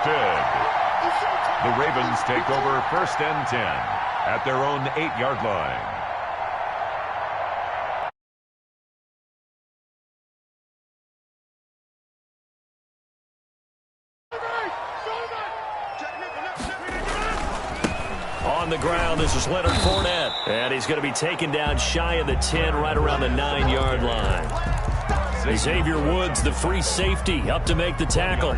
intercepted. The Ravens take over 1st and 10 at their own 8-yard line. On the ground, this is Leonard Fournette. And he's going to be taken down shy of the 10, right around the 9-yard line. Xavier Woods, the free safety, up to make the tackle.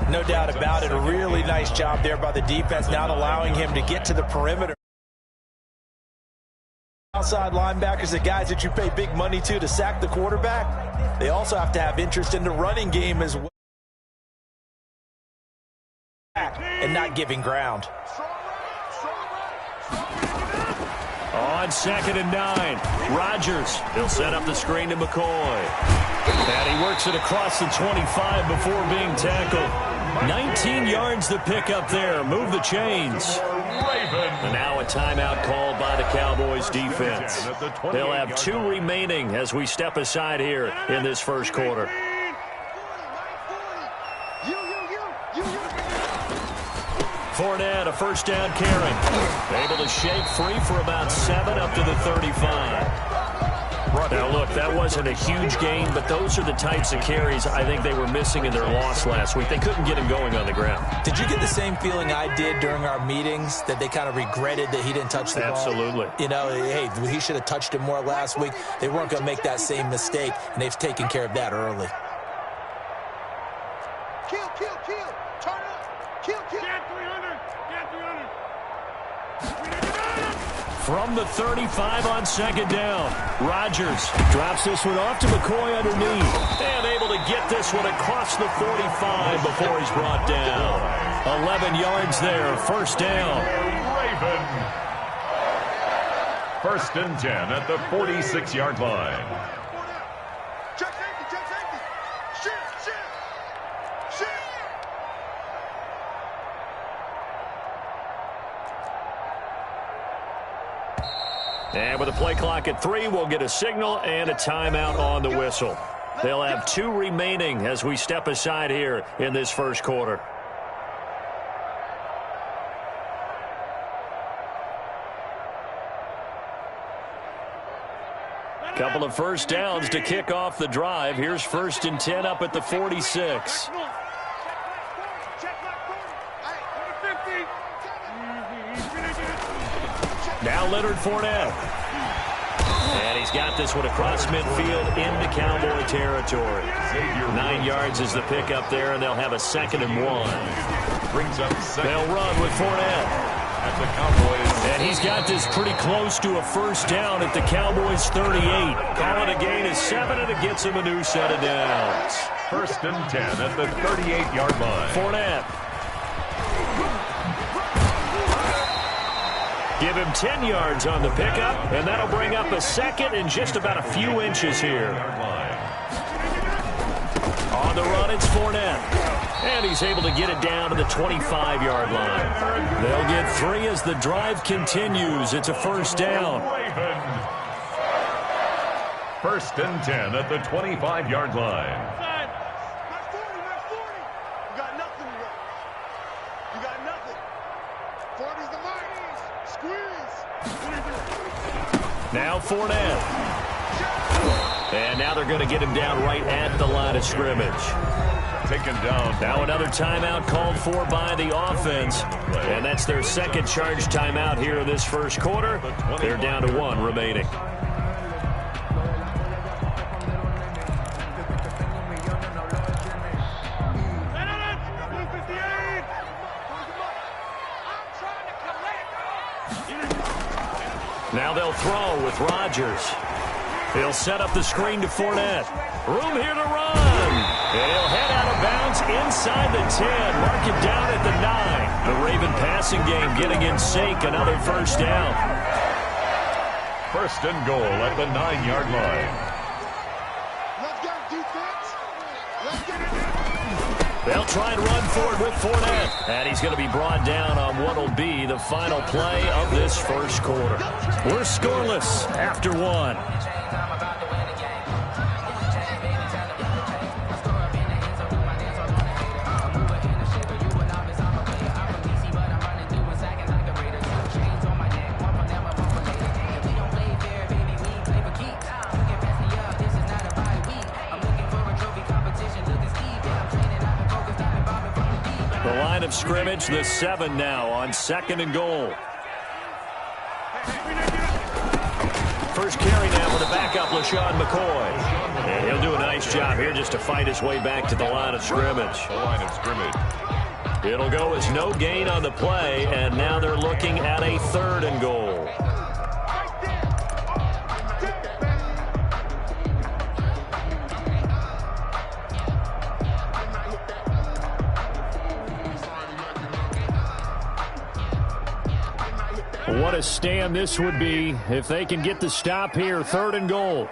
No doubt about it. A really nice job there by the defense, not allowing him to get to the perimeter. Outside linebackers, the guys that you pay big money to sack the quarterback, they also have to have interest in the running game as well. And not giving ground. On 2nd and 9, Rodgers. He'll set up the screen to McCoy. And he works it across the 25 before being tackled. 19 yards the pick up there. Move the chains. And now a timeout called by the Cowboys defense. They'll have 2 remaining as we step aside here in this first quarter. Fournette, a first down carry. Able to shake free for about 7 up to the 35. Now, look, that wasn't a huge gain, but those are the types of carries I think they were missing in their loss last week. They couldn't get him going on the ground. Did you get the same feeling I did during our meetings, that they kind of regretted that he didn't touch the ball? Absolutely. You know, hey, he should have touched it more last week. They weren't going to make that same mistake, and they've taken care of that early. Kill. Turn up. Kill. Get 300. From the 35 on 2nd down, Rodgers drops this one off to McCoy underneath. And able to get this one across the 45 before he's brought down. 11 yards there, 1st down. Raven. 1st and 10 at the 46-yard line. Check safety. Shit. And with a play clock at 3, we'll get a signal and a timeout on the whistle. They'll have 2 remaining as we step aside here in this first quarter. Couple of first downs to kick off the drive. Here's 1st and 10 up at the 46. Now Leonard Fournette. And he's got this one across midfield into Cowboy territory. 9 yards is the pickup there, and they'll have a 2nd and 1. Brings up 2nd. They'll run with Fournette. At the Cowboys. And he's got this pretty close to a first down at the Cowboys 38. Calling a gain of 7, and it gets him a new set of downs. 1st and 10 at the 38-yard line. Fournette. Give him 10 yards on the pickup, and that'll bring up a 2nd and just about a few inches here. On the run, it's Fournette. And he's able to get it down to the 25-yard line. They'll get 3 as the drive continues. It's a 1st down. 1st and 10 at the 25-yard line. You got nothing. 40's the mark. Squeeze. Now Fournette. And now they're going to get him down right at the line of scrimmage. Taken down. Now another timeout called for by the offense. And that's their 2nd charge timeout here in this first quarter. They're down to 1 remaining. Now they'll throw with Rodgers. He'll set up the screen to Fournette. Room here to run. And he'll head out of bounds inside the 10. Mark it down at the 9. The Raven passing game getting in sync. Another first down. 1st and goal at the 9-yard line. Let's get defense. Let's get it. They'll try and run forward with Fournette. And he's going to be brought down on what will be the final play of this first quarter. We're scoreless after 1. The line of scrimmage, the 7 now on 2nd and goal. First carry now with the backup, LaShawn McCoy. And he'll do a nice job here just to fight his way back to the line of scrimmage. The line of scrimmage. It'll go as no gain on the play, and now they're looking at a 3rd and goal. What a stand this would be if they can get the stop here. 3rd and goal.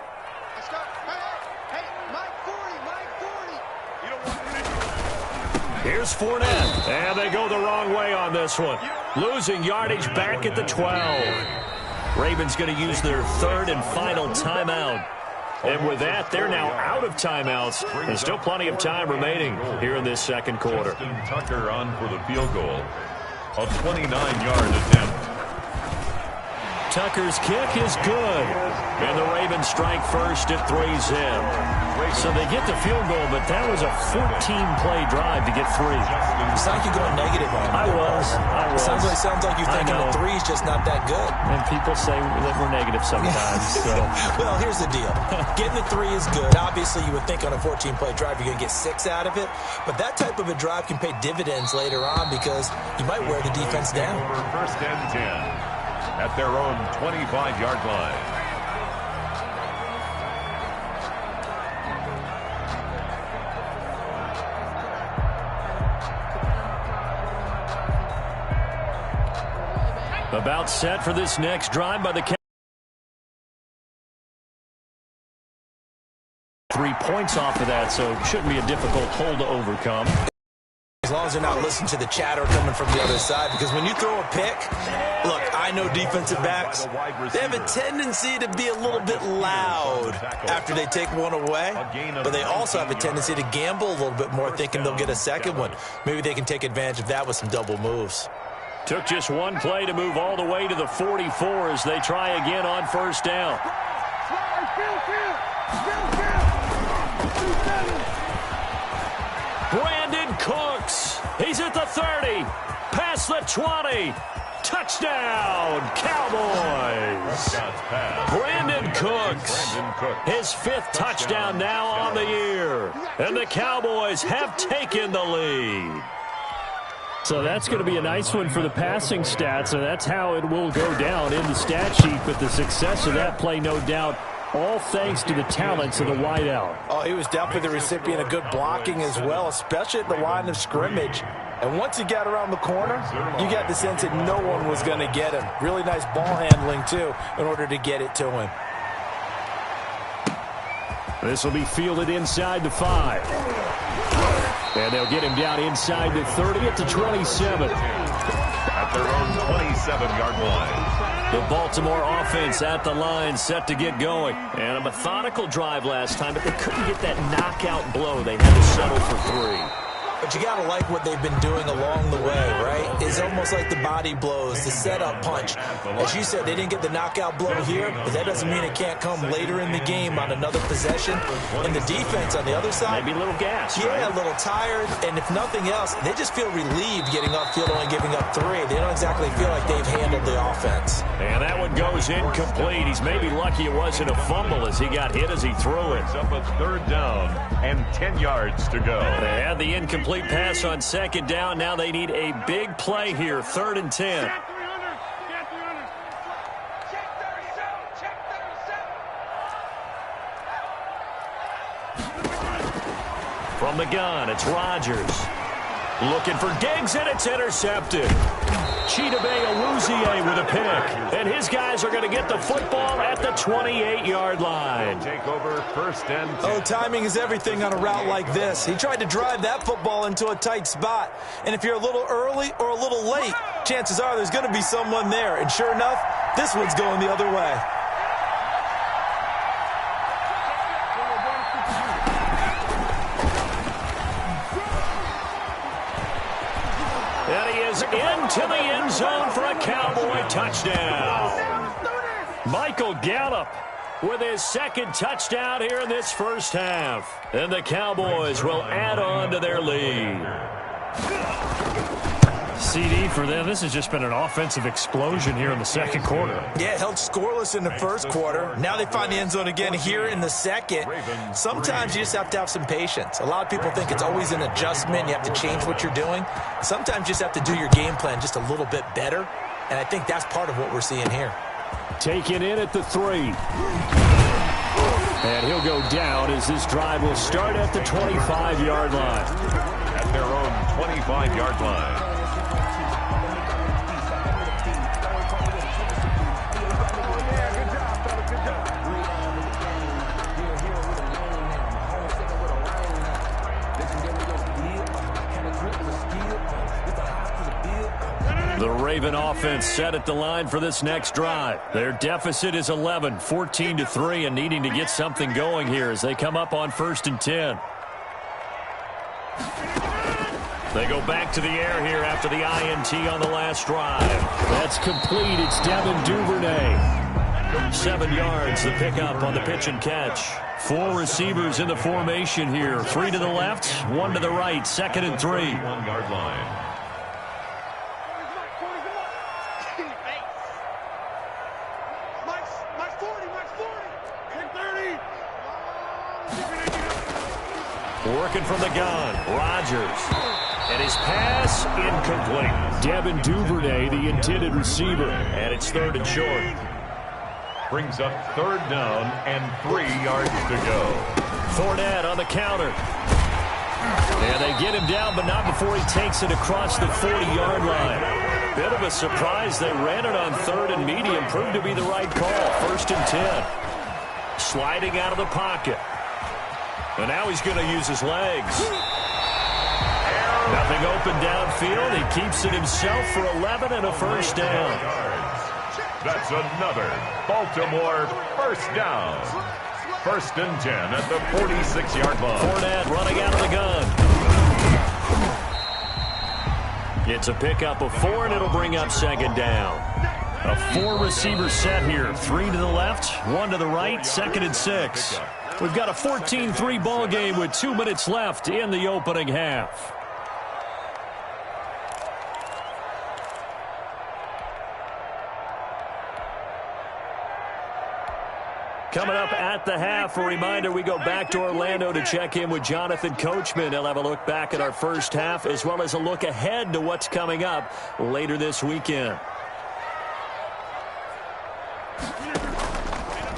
Here's Fournette, and they go the wrong way on this one. Losing yardage back at the 12. Ravens going to use their 3rd and final timeout. And with that, they're now out of timeouts. There's still plenty of time remaining here in this 2nd quarter. Tucker on for the field goal. A 29-yard attempt. Tucker's kick is good. And the Ravens strike first at 3-zip. So they get the field goal, but that was a 14-play drive to get 3. It's like you're going negative on it. I was. Sounds like you're thinking the 3 is just not that good. And people say that we're negative sometimes. So. Well, here's the deal. Getting the 3 is good. Obviously, you would think on a 14-play drive you're going to get 6 out of it. But that type of a drive can pay dividends later on because you might wear the defense down. First and 10 at their own 25-yard line. About set for this next drive by the Cowboys. 3 points off of that, so it shouldn't be a difficult hole to overcome. As long as they're not listening to the chatter coming from the other side, because when you throw a pick, look, I know defensive backs, they have a tendency to be a little bit loud after they take one away, but they also have a tendency to gamble a little bit more, thinking they'll get a second one. Maybe they can take advantage of that with some double moves. Took just one play to move all the way to the 44 as they try again on 1st down. Brandon Cooks. He's at the 30. Past the 20. Touchdown, Cowboys. Brandon Cooks. His 5th touchdown now on the year. And the Cowboys have taken the lead. So that's going to be a nice one for the passing stats, so that's how it will go down in the stat sheet. But the success of that play, no doubt, all thanks to the talents of the wideout. Oh, he was definitely the recipient of good blocking as well, especially at the line of scrimmage. And once he got around the corner, you got the sense that no one was going to get him. Really nice ball handling, too, in order to get it to him. This will be fielded inside the 5. And they'll get him down inside the 30 at the 27. At their own 27-yard line. The Baltimore offense at the line, set to get going. And a methodical drive last time, but they couldn't get that knockout blow. They had to settle for 3. But you got to like what they've been doing along the way, right? It's almost like the body blows, the setup punch. As you said, they didn't get the knockout blow here, but that doesn't mean it can't come later in the game on another possession. And the defense on the other side, maybe a little gas, yeah, right? A little tired. And if nothing else, they just feel relieved getting off field, only giving up 3. They don't exactly feel like they've handled the offense. And that one goes incomplete. He's maybe lucky it wasn't a fumble as he got hit as he threw it. It's up a 3rd down and 10 yards to go. They had the incomplete pass on 2nd down. Now they need a big play here. 3rd and 10. From the gun, it's Rodgers. Looking for Diggs, and it's intercepted. Chidobe Awuzie with a pick. And his guys are going to get the football at the 28-yard line. Take over 1st and 10. Oh, timing is everything on a route like this. He tried to drive that football into a tight spot. And if you're a little early or a little late, chances are there's going to be someone there. And sure enough, this one's going the other way. And he is into the end zone for a Cowboy touchdown. Michael Gallup with his 2nd touchdown here in this 1st half. And the Cowboys will add on to their lead. CD for them. This has just been an offensive explosion here in the second quarter. Yeah, held scoreless in the first quarter. Now they find the end zone again here in the second. Sometimes you just have to have some patience. A lot of people think it's always an adjustment. You have to change what you're doing. Sometimes you just have to do your game plan just a little bit better. And I think that's part of what we're seeing here. Taken in at the 3. And he'll go down as this drive will start at the 25-yard line. At their own 25-yard line. The Raven offense set at the line for this next drive. Their deficit is 11, 14-3, and needing to get something going here as they come up on 1st and 10. They go back to the air here after the INT on the last drive. That's complete. It's Devin Duvernay. 7 yards, the pickup on the pitch and catch. 4 receivers in the formation here. 3 to the left, 1 to the right. 2nd and 3. 1-yard line. Working from the gun, Rodgers. And his pass incomplete. Devin Duvernay, the intended receiver. And it's 3rd and short. Brings up 3rd down and 3 yards to go. Fournette on the counter. And they get him down, but not before he takes it across the 40-yard line. Bit of a surprise. They ran it on 3rd and medium. Proved to be the right call. 1st and 10. Sliding out of the pocket. And now he's going to use his legs. Nothing open downfield. He keeps it himself for 11 and a 1st down. That's another Baltimore 1st down. 1st and 10 at the 46-yard line. Fournette running out of the gun. It's a pickup of 4, and it'll bring up 2nd down. A 4-receiver set here. 3 to the left, 1 to the right, 2nd and 6. We've got a 14-3 ball game with 2 minutes left in the opening half. Coming up at the half, a reminder, we go back to Orlando to check in with Jonathan Coachman. He'll have a look back at our first half as well as a look ahead to what's coming up later this weekend.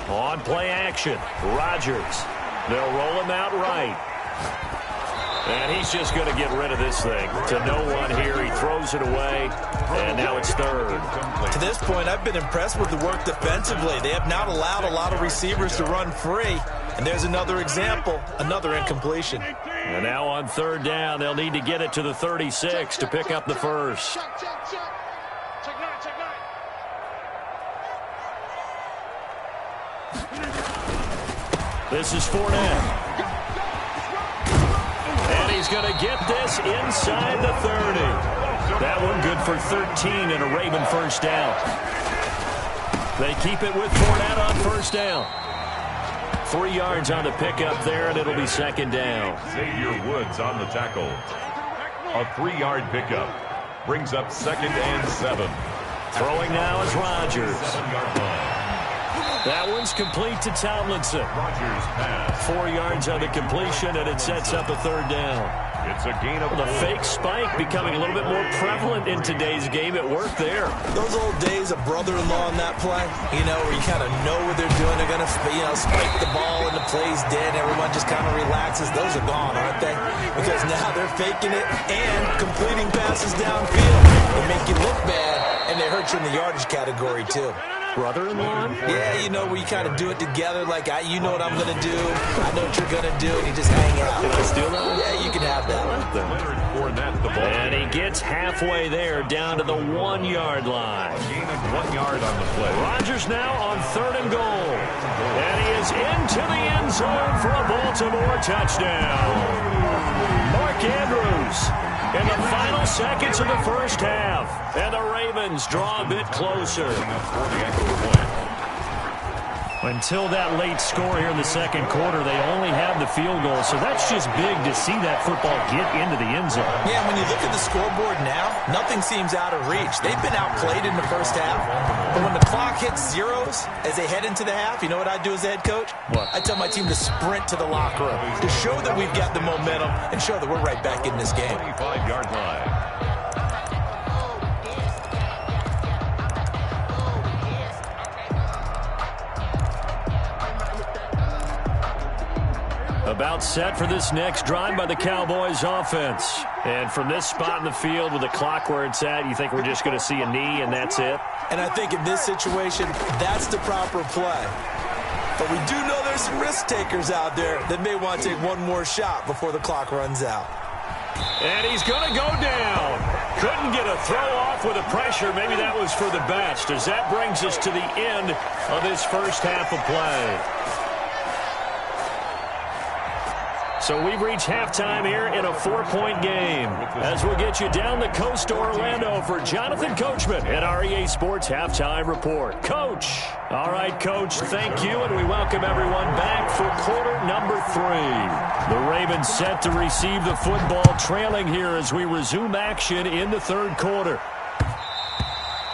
On play action, Rodgers. They'll roll him out right. And he's just going to get rid of this thing. To no one here. He throws it away. And now it's 3rd. To this point, I've been impressed with the work defensively. They have not allowed a lot of receivers to run free. And there's another example, another incompletion. And now on 3rd down, they'll need to get it to the 36 to pick up the 1st. This is Fournette. And he's going to get this inside the 30. That one good for 13 and a Raven 1st down. They keep it with Fournette on 1st down. 3 yards on the pickup there, and it'll be 2nd down. Xavier Woods on the tackle. A 3-yard pickup. Brings up 2nd and 7. Throwing now is Rodgers. 7-yard line. That one's complete to Tomlinson. Rodgers pass. 4 yards on the completion, and it sets up a 3rd down. It's a gain of The fake spike becoming a little bit more prevalent in today's game. It worked there. Those old days of brother-in-law in that play, you know, where you kind of know what they're doing. They're going to, spike the ball and the play's dead. Everyone just kind of relaxes. Those are gone, aren't they? Because now they're faking it and completing passes downfield. They make you look bad, and they hurt you in the yardage category, too. Brother-in-law? Yeah, you know, where you kind of do it together, like, you know what I'm going to do, I know what you're going to do, and you just hang out. Can I steal that one? Yeah, you can have that one. Leonard Fournette, the ball. And he gets halfway there, down to the 1-yard line. Gain of 1 yard on the play. Rodgers now on 3rd and goal. And he is into the end zone for a Baltimore touchdown. Mark Andrews in the final seconds of the 1st half. And the Ravens draw a bit closer. Until that late score here in the second quarter, they only have the field goal, so that's just big to see that football get into the end zone. Yeah, when you look at the scoreboard now, nothing seems out of reach. They've been outplayed in the first half, but when the clock hits zeros as they head into the half, you know what I do as the head coach? What? I tell my team to sprint to the locker room to show that we've got the momentum and show that we're right back in this game. 25-yard line. About set for this next drive by the Cowboys offense. And from this spot in the field with the clock where it's at, you think we're just going to see a knee and that's it? And I think in this situation, that's the proper play. But we do know there's some risk takers out there that may want to take one more shot before the clock runs out. And he's going to go down. Couldn't get a throw off with the pressure. Maybe that was for the best, as that brings us to the end of this first half of play. So we've reached halftime here in a 4-point game. As we'll get you down the coast to Orlando for Jonathan Coachman at our EA Sports Halftime Report. Coach. All right, Coach, thank you, and we welcome everyone back for quarter number 3. The Ravens set to receive the football, trailing here as we resume action in the third quarter.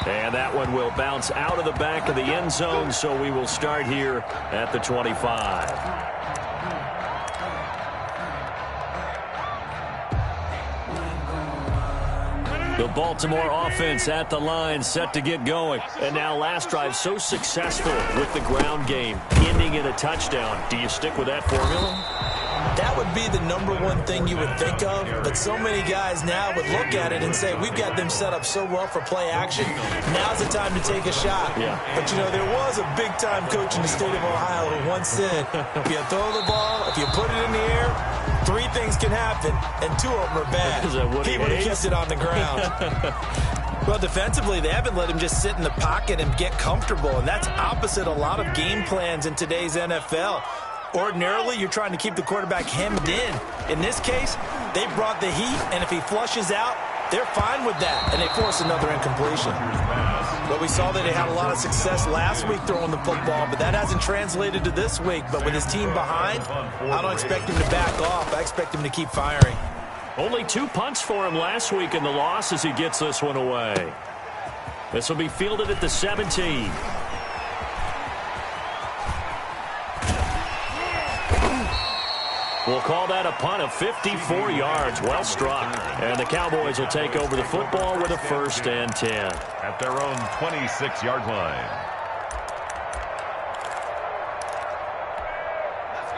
And that one will bounce out of the back of the end zone, so we will start here at the 25. The Baltimore offense at the line, set to get going. And now last drive so successful with the ground game, ending in a touchdown. Do you stick with that formula? That would be the number one thing you would think of, but so many guys now would look at it and say, we've got them set up so well for play action. Now's the time to take a shot. Yeah. But, you know, there was a big-time coach in the state of Ohio who once said, if you throw the ball, if you put it in the air, 3 things can happen, and 2 of them are bad. He would have kept it on the ground. Well, defensively, they haven't let him just sit in the pocket and get comfortable, and that's opposite a lot of game plans in today's NFL. Ordinarily, you're trying to keep the quarterback hemmed in. In this case, they brought the heat, and if he flushes out, they're fine with that, and they force another incompletion. But we saw that they had a lot of success last week throwing the football, but that hasn't translated to this week. But with his team behind, I don't expect him to back off. I expect him to keep firing. Only 2 punts for him last week in the loss as he gets this one away. This will be fielded at the 17. We'll call that a punt of 54 yards. Well struck. And the Cowboys will take over the football with a 1st and 10. At their own 26-yard line.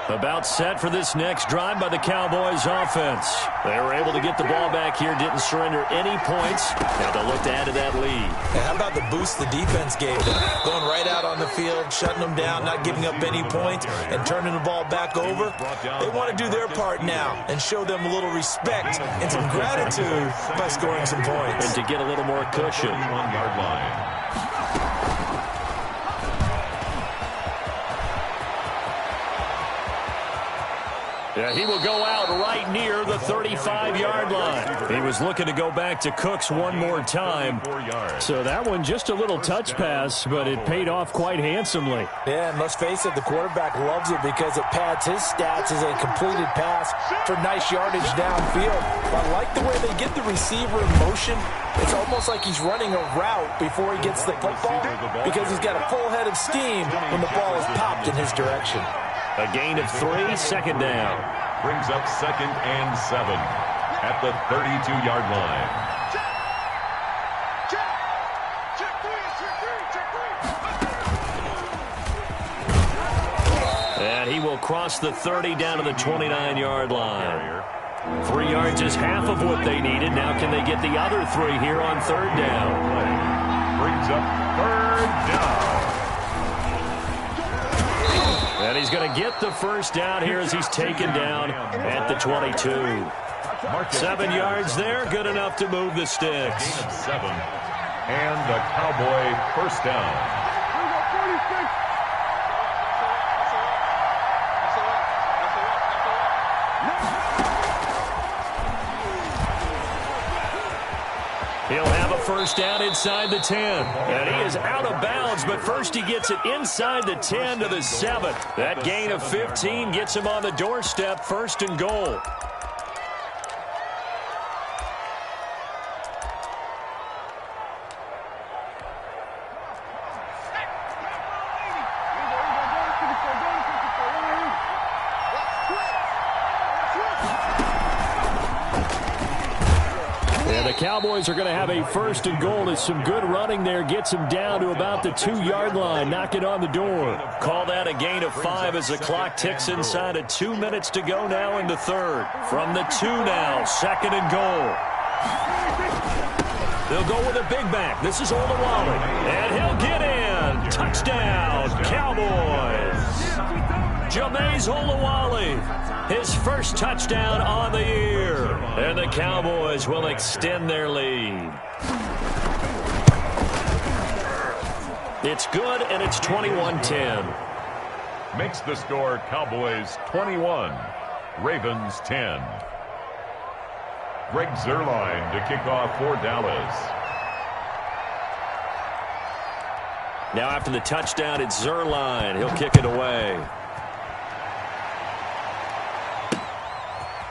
About set for this next drive by the Cowboys offense. They were able to get the ball back here, didn't surrender any points. Now they'll look to add to that lead. And how about the boost the defense gave them? Going right out on the field, shutting them down, not giving up any points, and turning the ball back over. They want to do their part now and show them a little respect and some gratitude by scoring some points. And to get a little more cushion. 1-yard line. Yeah, he will go out right near the 35-yard line. He was looking to go back to Cooks one more time. So that one just a little touch pass, but it paid off quite handsomely. Yeah, and let's face it, the quarterback loves it because it pads his stats as a completed pass for nice yardage downfield. But I like the way they get the receiver in motion. It's almost like he's running a route before he gets the football because he's got a full head of steam when the ball is popped in his direction. A gain of 3, 2nd down. Brings up 2nd and 7 at the 32-yard line. And he will cross the 30 down to the 29-yard line. 3 yards is half of what they needed. Now can they get the other 3 here on 3rd down? Brings up 3rd down. And he's going to get the 1st down here as he's taken down at the 22. 7 yards there, good enough to move the sticks. 7. And the Cowboy 1st down. He'll have a first down inside the 10. And he is out of bounds, but first he gets it inside the 10 to the 7. That gain of 15 gets him on the doorstep, 1st and goal. And the Cowboys are going to have a 1st and goal as some good running there gets him down to about the 2-yard line. Knock it on the door. Call that a gain of 5 as the clock ticks inside of 2 minutes to go now in the 3rd. From the 2 now, 2nd and goal. They'll go with a big back. This is Olawale. And he'll get in. Touchdown, Cowboys. Jameis Olawale, his first touchdown on the year. And the Cowboys will extend their lead. It's good, and it's 21-10. Makes the score Cowboys 21, Ravens 10. Greg Zuerlein to kick off for Dallas. Now after the touchdown, it's Zuerlein. He'll kick it away.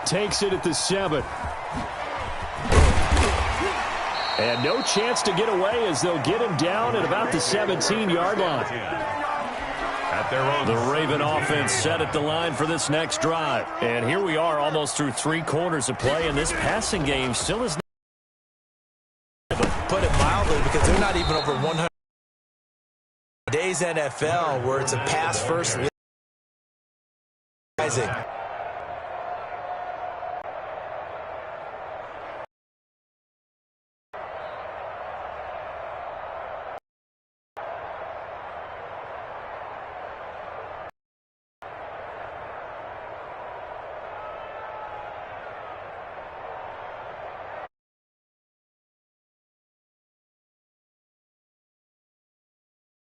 Takes it at the 7. And no chance to get away as they'll get him down at about the 17-yard line. At their own. The Raven offense set at the line for this next drive. And here we are almost through 3 quarters of play, and this passing game still is not. Put it mildly, because they're not even over 100 days NFL where it's a pass first.